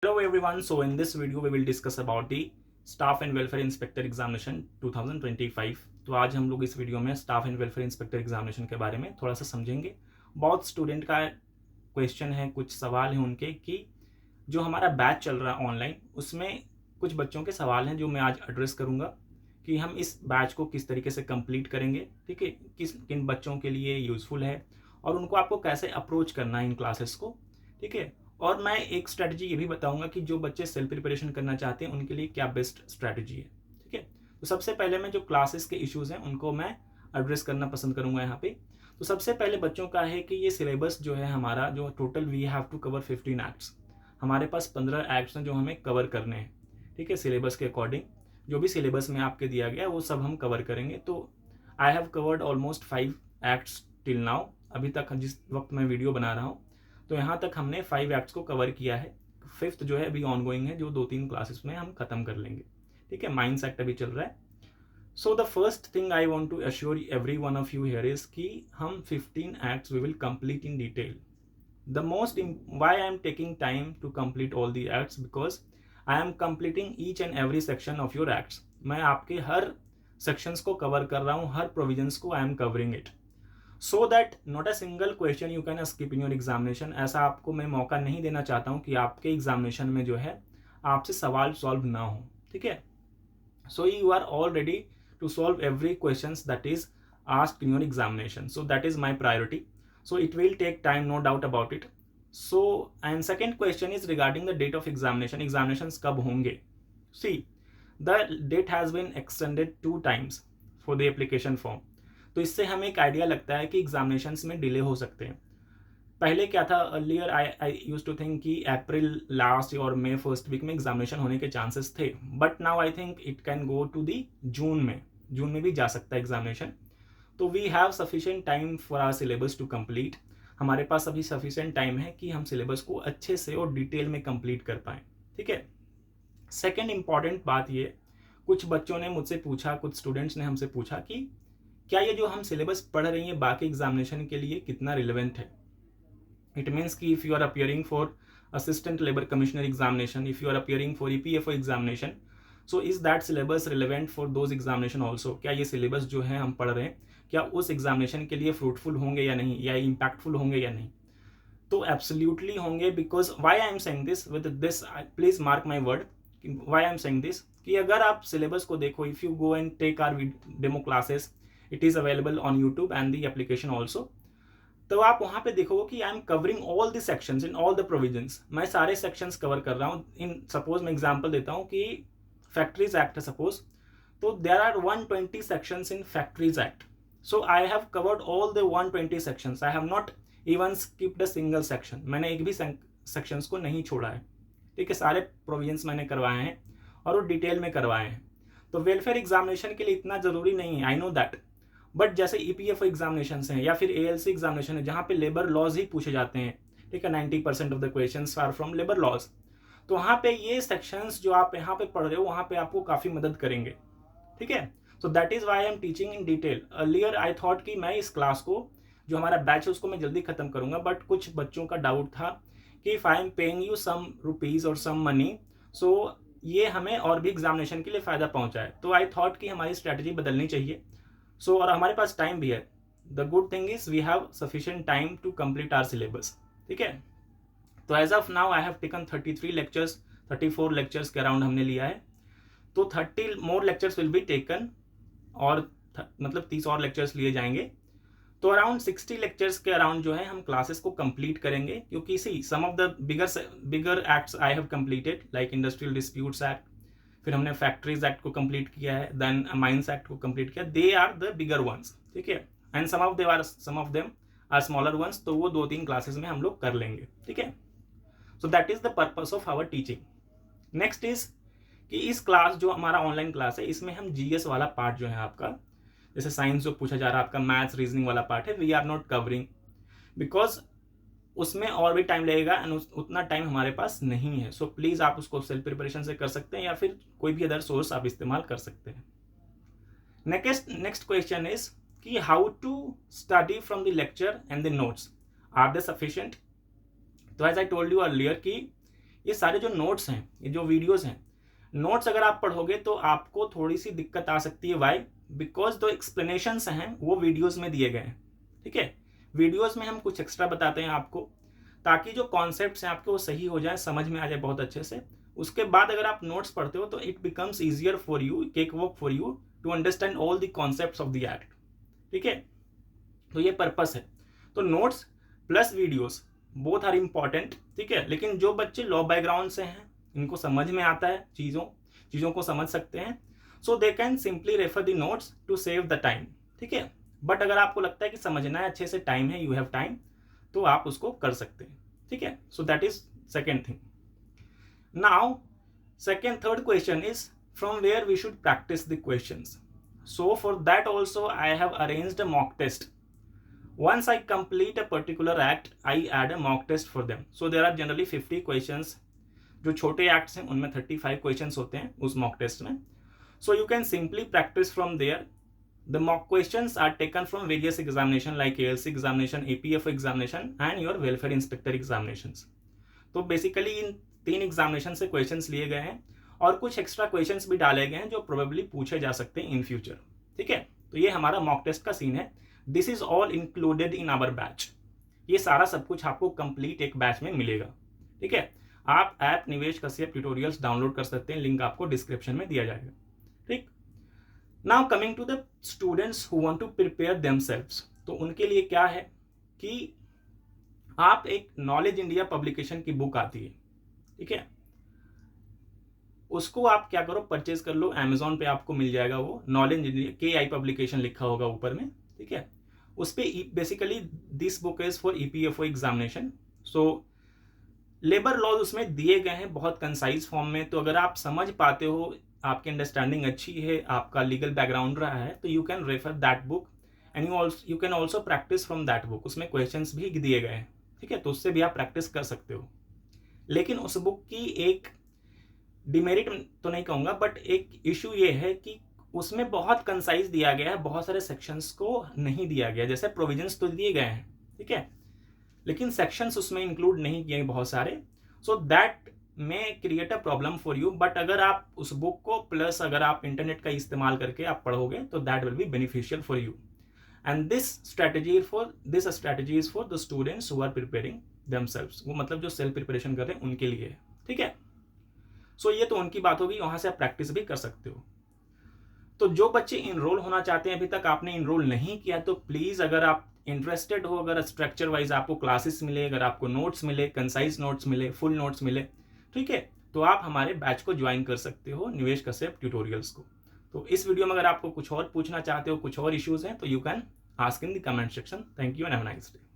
Hello everyone, so in this video we will discuss about the Staff and Welfare Inspector Examination 2025। तो आज हम लोग इस video में staff and welfare inspector examination के बारे में थोड़ा सा समझेंगे। बहुत स्टूडेंट का क्वेश्चन है, कुछ सवाल हैं उनके कि जो हमारा बैच चल रहा है ऑनलाइन, उसमें कुछ बच्चों के सवाल हैं जो मैं आज एड्रेस करूंगा कि हम इस बैच को किस तरीके से कंप्लीट करेंगे, ठीक है, किन बच्चों के लिए यूजफुल है और उनको आपको कैसे अप्रोच करना है इन क्लासेस को, ठीक है। और मैं एक स्ट्रैटेजी ये भी बताऊंगा कि जो बच्चे सेल्फ प्रिपरेशन करना चाहते हैं उनके लिए क्या बेस्ट स्ट्रैटेजी है, ठीक है। तो सबसे पहले मैं जो क्लासेस के इश्यूज हैं उनको मैं एड्रेस करना पसंद करूंगा यहाँ पे। तो सबसे पहले बच्चों का है कि ये सिलेबस जो है हमारा, जो total we have to cover 15 acts, हमारे पास 15 एक्ट्स हैं जो हमें कवर करने हैं, ठीक है। सिलेबस के अकॉर्डिंग जो भी सिलेबस में आपके दिया गया है वो सब हम कवर करेंगे। तो आई have covered almost 5 acts till now, अभी तक जिस वक्त मैं वीडियो बना रहा हूँ तो यहाँ तक हमने 5 एक्ट्स को कवर किया है। 5th जो है अभी ऑनगोइंग है, जो 2-3 क्लासेस में हम खत्म कर लेंगे, ठीक है। माइंस एक्ट अभी चल रहा है। So the first thing I want to assure every one of you here is कि हम 15 acts we will complete in detail. The most why I am taking time to complete all the acts, because I am completing each and every section of your acts. मैं आपके हर sections को cover कर रहा हूँ, हर provisions को आई am covering it, so that not a single question you can skip in your examination. ऐसा आपको मैं मौका नहीं देना चाहता हूँ कि आपके एग्जामिनेशन में जो है आपसे सवाल सॉल्व ना हो, ठीक है। So you are all ready to solve every question that is asked in your examination, so that is my priority. So it will take time, no doubt about it. So and second question is regarding the date of examination. Examination कब होंगे? See, the date has been extended 2 times for the application form. तो इससे हमें एक idea लगता है कि examinations में डिले हो सकते हैं। पहले क्या था, earlier I used to think कि अप्रैल लास्ट और मई फर्स्ट वीक में एग्जामिनेशन होने के चांसेस थे, but now I think it can go to the June में भी जा सकता है एग्जामिनेशन। तो we have sufficient time for our syllabus to complete. हमारे पास अभी सफिशिएंट टाइम है कि हम सिलेबस को अच्छे से और डिटेल में कंप्लीट कर पाएँ, ठीक है। सेकेंड इंपॉर्टेंट बात ये, कुछ बच्चों ने मुझसे पूछा, कुछ स्टूडेंट्स ने हमसे पूछा कि क्या ये जो हम सिलेबस पढ़ रही हैं बाकी एग्जामिनेशन के लिए कितना रिलेवेंट है। इट मीन्स कि if you are appearing for assistant labour commissioner examination, if you are appearing for EPFO examination, so is that syllabus relevant for those examination also. क्या ये सिलेबस जो है हम पढ़ रहे हैं क्या उस एग्जामिनेशन के लिए फ्रूटफुल होंगे या नहीं, या इम्पैक्टफुल होंगे या नहीं? तो एब्सोल्युटली होंगे, because why I am saying this with this, please mark my word, why I am saying this कि अगर आप सिलेबस को देखो, if you go and take our demo classes, it is available on YouTube and the application also, तो आप वहां पे देखोगे कि I am covering all the sections in all the provisions. मैं सारे सेक्शंस कवर कर रहा हूँ। इन सपोज मैं एग्जांपल देता हूँ कि फैक्ट्रीज एक्ट है सपोज, तो there are 120 sections in factories act. So I have covered all the 120 sections, I have not even skipped a single section. मैंने एक भी सेक्शंस को नहीं छोड़ा है, ठीक है। सारे प्रोविजंस मैंने करवाए हैं और वो डिटेल में करवाए हैं। तो वेलफेयर एग्जामिनेशन के लिए इतना जरूरी नहीं है, आई नो दैट, बट जैसे ईपीएफओ एग्जामिनेशन हैं या फिर एएलसी एग्जामिनेशन है जहाँ पे लेबर लॉज ही पूछे जाते हैं, ठीक है, 90% of the questions are from labour laws, तो वहाँ पे ये सेक्शंस जो आप यहाँ पे पढ़ रहे हो वहाँ पे आपको काफ़ी मदद करेंगे, ठीक है। So that is why I am teaching in detail. Earlier I thought कि मैं इस क्लास को, जो हमारा बैच है उसको मैं जल्दी खत्म करूंगा, बट कुछ बच्चों का डाउट था कि if I am paying you some rupees और सम मनी, सो ये हमें और भी एग्जामिनेशन के लिए फ़ायदा पहुंचाए। तो आई थॉट कि हमारी स्ट्रैटेजी बदलनी चाहिए। सो और हमारे पास टाइम भी है। The good thing is we have sufficient time to complete our syllabus, ठीक है। तो as of now I have taken 33 lectures, 34 lectures के अराउंड हमने लिया है। तो 30 more lectures will be taken, और मतलब 30 और लेक्चर्स लिए जाएंगे। तो अराउंड 60 लेक्चर्स के अराउंड जो है हम क्लासेस को कंप्लीट करेंगे, क्योंकि see some of the bigger acts I have completed, like industrial disputes act, फिर हमने फैक्ट्रीज एक्ट को कंप्लीट किया है, देन माइंस एक्ट को कंप्लीट किया, they are the bigger ones, ठीक है, and some of them are smaller ones, तो वो 2-3 क्लासेस में हम लोग कर लेंगे, ठीक है। So that is the purpose of our teaching. Next is कि इस क्लास जो हमारा ऑनलाइन क्लास है इसमें हम जीएस वाला पार्ट जो है आपका, जैसे साइंस जो पूछा जा रहा है आपका, मैथ्स रीजनिंग वाला पार्ट है, we are not covering, because उसमें और भी टाइम लगेगा एंड उतना टाइम हमारे पास नहीं है। सो प्लीज़ आप उसको सेल्फ प्रिपरेशन से कर सकते हैं या फिर कोई भी अदर सोर्स आप इस्तेमाल कर सकते हैं। नेक्स्ट क्वेश्चन इज कि how to study from the lecture and the notes, are they sufficient? तो as I told you earlier कि ये सारे जो नोट्स हैं, ये जो वीडियोस हैं, नोट्स अगर आप पढ़ोगे तो आपको थोड़ी सी दिक्कत आ सकती है। वाई? बिकॉज जो एक्सप्लेनेशंस हैं वो वीडियोस में दिए गए हैं। ठीक है, वीडियोस में हम कुछ एक्स्ट्रा बताते हैं आपको, ताकि जो कॉन्सेप्ट्स हैं आपके वो सही हो जाए, समझ में आ जाए बहुत अच्छे से। उसके बाद अगर आप नोट्स पढ़ते हो तो it becomes easier for you, cake walk for you to understand all the concepts of the act. ठीक है, तो ये पर्पस है। तो notes plus videos both are important. ठीक है, लेकिन जो बच्चे लॉ बैकग्राउंड से हैं, इनको समझ में आता है, चीज़ों को समझ सकते हैं, so they can simply refer the notes to save the time. ठीक है, बट अगर आपको लगता है कि समझना है अच्छे से, टाइम है, यू हैव टाइम, तो आप उसको कर सकते हैं। ठीक है, so that is second thing. Now third question is from where we should practice the questions. So for that also I have arranged a mock test. Once I complete a particular act, I add a mock test for them. So there are generally 50 questions. जो छोटे acts हैं उनमें 35 questions होते हैं उस mock test में. So you can simply practice from there. The mock questions are taken from various examinations like ALC examination, APFO examination and your welfare inspector examinations. तो basically इन 3 examination से questions लिए गए हैं और कुछ एक्स्ट्रा क्वेश्चंस भी डाले गए हैं जो प्रोबेबली पूछे जा सकते हैं इन फ्यूचर। ठीक है, तो ये हमारा मॉक टेस्ट का सीन है। This is all included in our batch. ये सारा सब कुछ आपको कंप्लीट एक बैच में मिलेगा। ठीक है, आप ऐप निवेश कश्यप ट्यूटोरियल्स डाउनलोड कर सकते हैं, लिंक आपको डिस्क्रिप्शन में दिया जाएगा। ठीक, now coming to the students who want to prepare themselves, तो उनके लिए क्या है कि आप एक नॉलेज इंडिया पब्लिकेशन की बुक आती है। ठीक है, उसको आप क्या करो, परचेज कर लो, अमेजोन पे आपको मिल जाएगा वो नॉलेज इंडिया KI पब्लिकेशन लिखा होगा ऊपर में। ठीक है, उस पे basically this book is for EPFO examination. So labour laws उसमें दिए गए हैं बहुत कंसाइज फॉर्म में। तो अगर आप समझ पाते हो, आपकी अंडरस्टैंडिंग अच्छी है, आपका लीगल बैकग्राउंड रहा है, तो you can refer that book and you can also practice from that book. उसमें क्वेश्चंस भी दिए गए हैं। ठीक है, तो उससे भी आप प्रैक्टिस कर सकते हो। लेकिन उस बुक की एक डिमेरिट तो नहीं कहूंगा, बट एक इशू ये है कि उसमें बहुत कंसाइज दिया गया है, बहुत सारे सेक्शंस को नहीं दिया गया। जैसे प्रोविजंस तो दिए गए हैं, ठीक है, लेकिन सेक्शंस उसमें इंक्लूड नहीं किए बहुत सारे। So that may create a problem for you. But अगर आप उस बुक को प्लस अगर आप इंटरनेट का इस्तेमाल करके आप पढ़ोगे तो that will be beneficial for you. And this strategy is for the students who are preparing themselves. वो मतलब जो सेल्फ प्रिपरेशन कर रहे हैं उनके लिए। ठीक है, सो ये तो उनकी बात होगी, वहां से आप प्रैक्टिस भी कर सकते हो। तो जो बच्चे इनरोल होना चाहते हैं, अभी तक आपने इनरोल नहीं किया, तो प्लीज अगर आप इंटरेस्टेड हो, अगर स्ट्रक्चर वाइज आपको क्लासेस मिले, अगर आपको नोट्स मिले, कंसाइज नोट्स मिले, फुल नोट्स मिले, ठीक है, तो आप हमारे बैच को ज्वाइन कर सकते हो, निवेश कश्यप ट्यूटोरियल्स को। तो इस वीडियो में अगर आपको कुछ और पूछना चाहते हो, कुछ और इश्यूज हैं, तो you can ask in the comment section. Thank you and have a nice day.